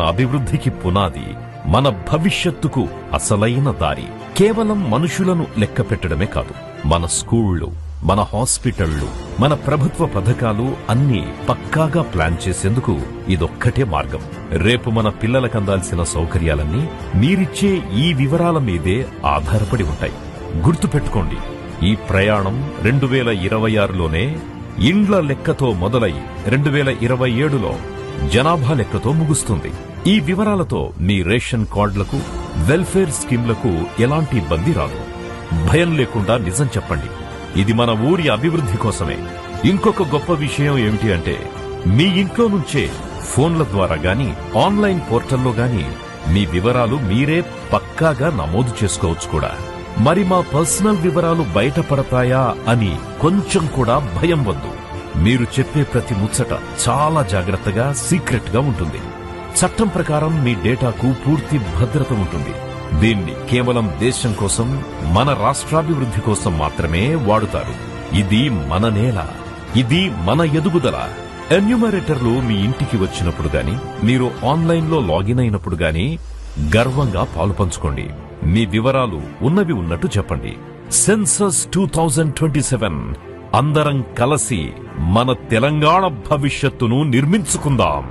అభివృద్ధికి పునాది, మన భవిష్యత్తుకు అసలైన దారి కేవలం మనుషులను లెక్క పెట్టడమే కాదు, మన స్కూళ్లు, మన హాస్పిటళ్లు, మన ప్రభుత్వ పథకాలు అన్నీ పక్కాగా ప్లాన్ చేసేందుకు ఇదొక్కటే మార్గం. రేపు మన పిల్లలకందాల్సిన సౌకర్యాలన్నీ మీరిచ్చే ఈ వివరాల మీదే ఆధారపడి ఉంటాయి. గుర్తుపెట్టుకోండి, ఈ ప్రయాణం 2026లోనే ఇండ్ల లెక్కతో మొదలై 2027లో జనాభా లెక్కతో ముగుస్తుంది. ఈ వివరాలతో మీ రేషన్ కార్డులకు, వెల్ఫేర్ స్కీమ్లకు ఎలాంటి ఇబ్బంది రాదు. భయం లేకుండా నిజం చెప్పండి, ఇది మన ఊరి అభివృద్ధి కోసమే. ఇంకొక గొప్ప విషయం ఏమిటి అంటే, మీ ఇంట్లో నుంచే ఫోన్ల ద్వారా గాని, ఆన్లైన్ పోర్టల్లో గాని మీ వివరాలు మీరే పక్కాగా నమోదు చేసుకోవచ్చు కూడా. మరి మా పర్సనల్ వివరాలు బయటపడతాయా అని కొంచెం కూడా భయం వద్దు. మీరు చెప్పే ప్రతి ముచ్చట చాలా జాగ్రత్తగా, సీక్రెట్ గా ఉంటుంది. చట్టం ప్రకారం మీ డేటాకు పూర్తి భద్రత ఉంటుంది. దీన్ని కేవలం దేశం కోసం, మన రాష్ట్రాభివృద్ధి కోసం మాత్రమే వాడుతారు. ఇది మన నేల, ఇది మన ఎదుగుదల. ఎన్యూమరేటర్లు మీ ఇంటికి వచ్చినప్పుడు గాని, మీరు ఆన్లైన్లో లాగిన్ అయినప్పుడు గాని గర్వంగా పాలుపంచుకోండి. మీ వివరాలు ఉన్నవి ఉన్నట్టు చెప్పండి. సెన్సస్ 2027 అందరం కలిసి మన తెలంగాణ భవిష్యత్తును నిర్మించుకుందాం.